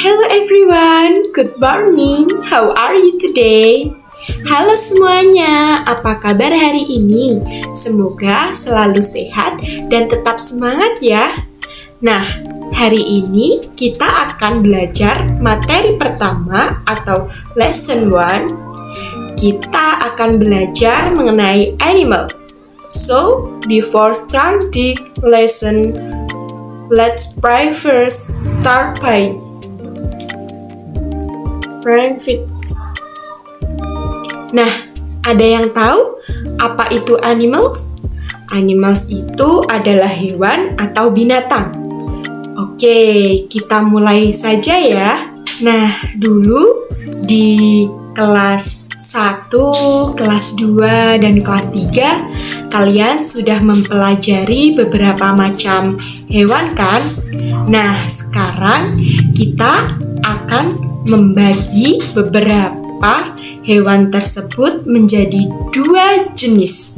Hello everyone, good morning. How are you today? Halo semuanya, apa kabar hari ini? Semoga selalu sehat dan tetap semangat ya. Nah, hari ini kita akan belajar materi pertama atau lesson 1. Kita akan belajar mengenai animal. So, before start the lesson, let's pray first. Start by private. Nah, ada yang tahu apa itu animals? Animals itu adalah hewan atau binatang. Oke, kita mulai saja ya. Nah, dulu di kelas 1, kelas 2, dan kelas 3 kalian sudah mempelajari beberapa macam hewan kan? Nah, sekarang kita akan membagi beberapa hewan tersebut menjadi 2 jenis.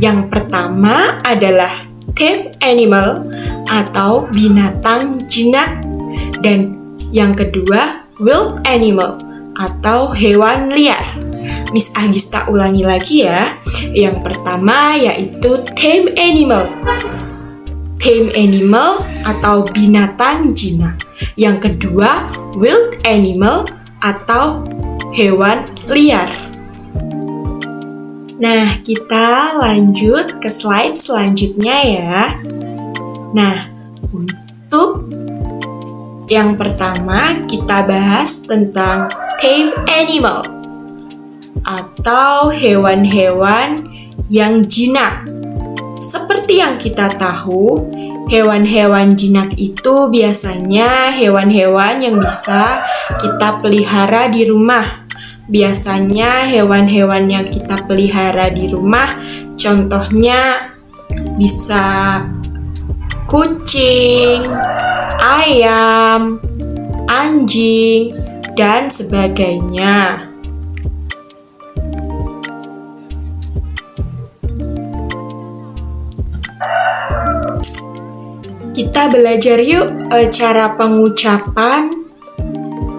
Yang pertama adalah tame animal atau binatang jinak, dan yang kedua wild animal atau hewan liar. Miss Agista ulangi lagi ya. Yang pertama yaitu tame animal. Tame animal atau binatang jinak. Yang kedua wild animal atau hewan liar. Nah, kita lanjut ke slide selanjutnya ya. Nah, untuk yang pertama kita bahas tentang tame animal atau hewan-hewan yang jinak. Seperti yang kita tahu, hewan-hewan jinak itu biasanya hewan-hewan yang bisa kita pelihara di rumah. Biasanya hewan-hewan yang kita pelihara di rumah contohnya bisa kucing, ayam, anjing, dan sebagainya. Kita belajar yuk cara pengucapan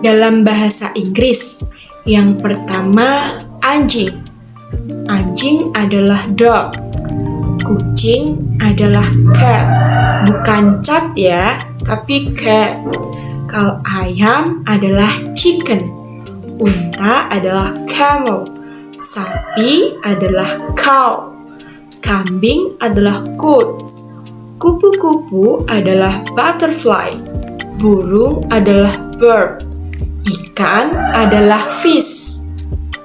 dalam bahasa Inggris. Yang pertama, anjing. Anjing adalah dog. Kucing adalah cat. Bukan cat ya, tapi cat. Kalau ayam adalah chicken. Unta adalah camel. Sapi adalah cow. Kambing adalah goat. Kupu-kupu adalah butterfly. Burung adalah bird. Ikan adalah fish.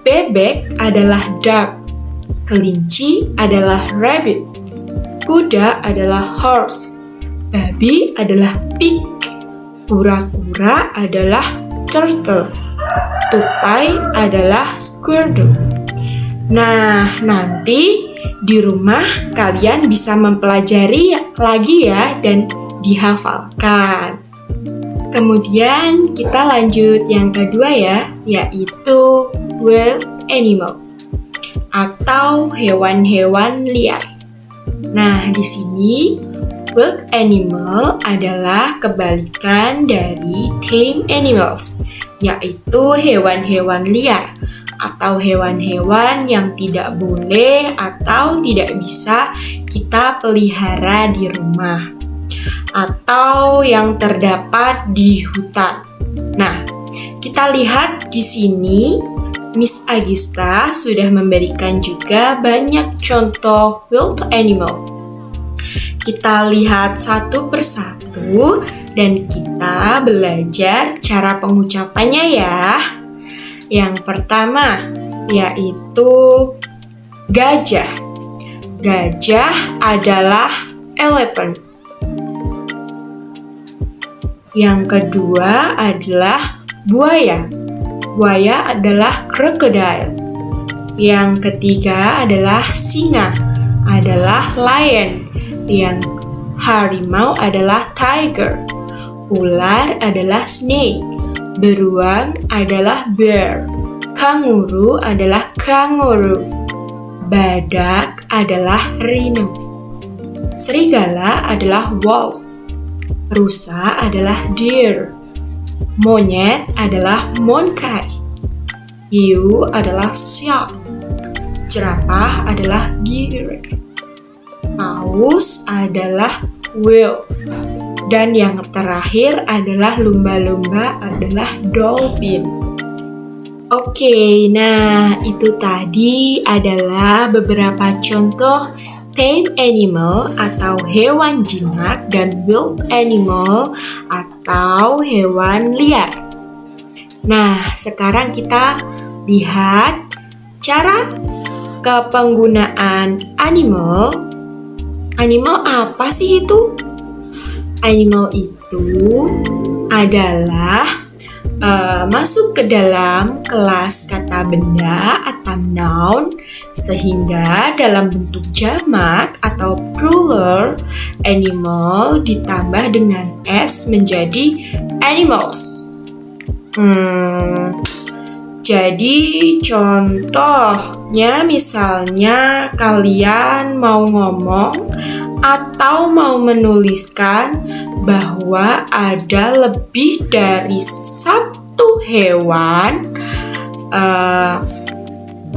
Bebek adalah duck. Kelinci adalah rabbit. Kuda adalah horse. Babi adalah pig. Kura-kura adalah turtle. Tupai adalah squirrel. Nah, nanti di rumah kalian bisa mempelajari lagi ya dan dihafalkan. Kemudian kita lanjut yang kedua ya, yaitu wild animal atau hewan-hewan liar. Nah, di sini wild animal adalah kebalikan dari tame animals, yaitu hewan-hewan liar atau hewan-hewan yang tidak boleh atau tidak bisa kita pelihara di rumah atau yang terdapat di hutan. Nah, kita lihat di sini Miss Agista sudah memberikan juga banyak contoh wild animal. Kita lihat satu persatu dan kita belajar cara pengucapannya ya. Yang pertama yaitu gajah. Gajah adalah elephant. Yang kedua adalah buaya. Buaya adalah crocodile. Yang ketiga adalah singa, adalah lion. Yang harimau adalah tiger. Ular adalah snake. Beruang adalah bear. Kanguru adalah kangaroo. Badak adalah rhino. Serigala adalah wolf. Rusa adalah deer. Monyet adalah monkey. Hiu adalah shark. Jerapah adalah giraffe. Paus adalah wolf. Dan yang terakhir adalah lumba-lumba adalah dolphin. Oke, nah itu tadi adalah beberapa contoh tame animal atau hewan jinak dan wild animal atau hewan liar. Nah, sekarang kita lihat cara kepenggunaan animal. Animal apa sih itu? Animal itu adalah masuk ke dalam kelas kata benda atau noun, sehingga dalam bentuk jamak atau plural animal ditambah dengan s menjadi animals. Jadi contohnya misalnya kalian mau ngomong atau mau menuliskan bahwa ada lebih dari satu hewan,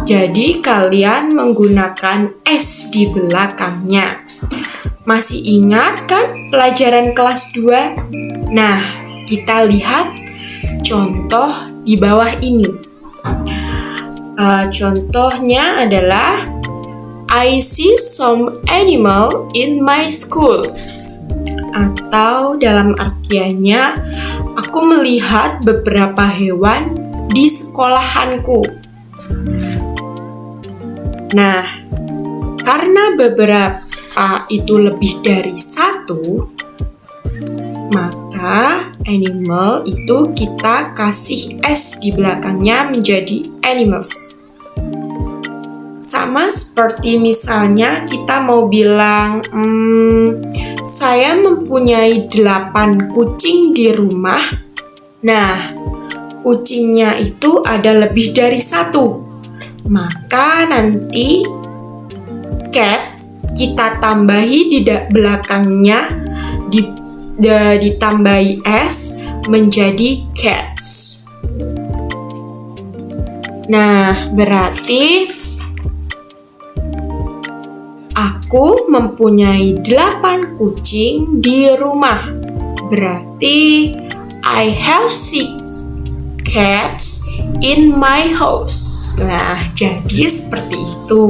jadi kalian menggunakan S di belakangnya. Masih ingat kan pelajaran kelas 2? Nah, kita lihat contoh di bawah ini. Contohnya adalah I see some animal in my school. Atau dalam artiannya, aku melihat beberapa hewan di sekolahanku. Nah, karena beberapa itu lebih dari satu, maka animal itu kita kasih S di belakangnya menjadi animals. Sama seperti misalnya kita mau bilang, saya mempunyai 8 kucing di rumah. Nah, kucingnya itu ada lebih dari satu. Maka nanti cat kita tambahi di belakangnya ditambahi S menjadi cats. Nah, berarti aku mempunyai 8 kucing di rumah. Berarti I have 6 cats in my house. Nah, jadi seperti itu.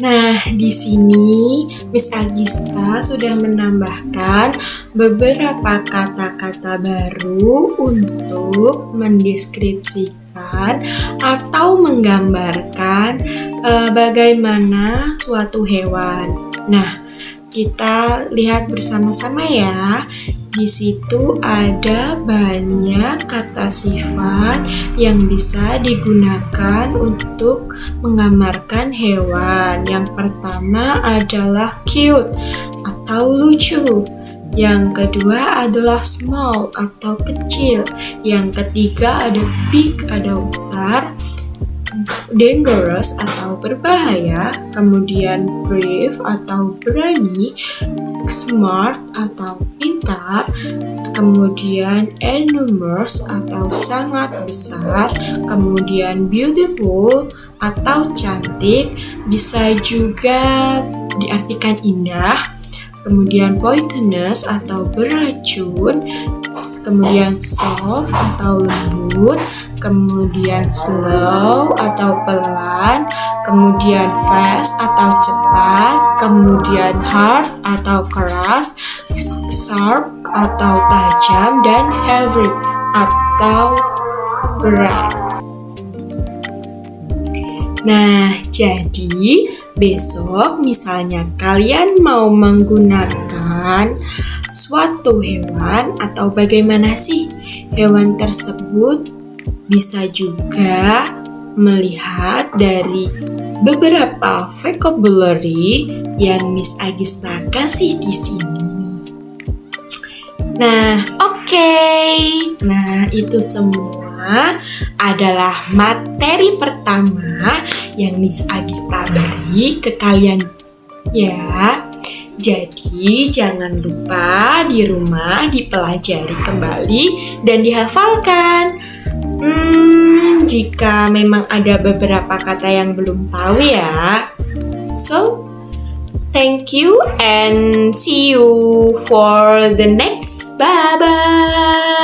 Nah, di sini Miss Agista sudah menambahkan beberapa kata-kata baru untuk mendeskripsikan atau menggambarkan bagaimana suatu hewan. Nah, kita lihat bersama-sama ya. Di situ ada banyak kata sifat yang bisa digunakan untuk menggambarkan hewan. Yang pertama adalah cute atau lucu. Yang kedua adalah small atau kecil. Yang ketiga ada big atau besar. Dangerous atau berbahaya, kemudian brave atau berani, smart atau pintar, kemudian enormous atau sangat besar, kemudian beautiful atau cantik, bisa juga diartikan indah, kemudian poisonous atau beracun, kemudian soft atau lembut, kemudian slow atau pelan, kemudian fast atau cepat, kemudian hard atau keras, sharp atau tajam, dan heavy atau berat. Nah, jadi besok misalnya kalian mau menggunakan suatu hewan atau bagaimana sih hewan tersebut, bisa juga melihat dari beberapa vocabulary yang Miss Agista kasih di sini. Nah, oke. Nah, itu semua adalah materi pertama yang Miss Agista beri ke kalian ya. Jadi jangan lupa di rumah dipelajari kembali dan dihafalkan. Jika memang ada beberapa kata yang belum tahu ya. So, thank you and see you for the next. Bye-bye.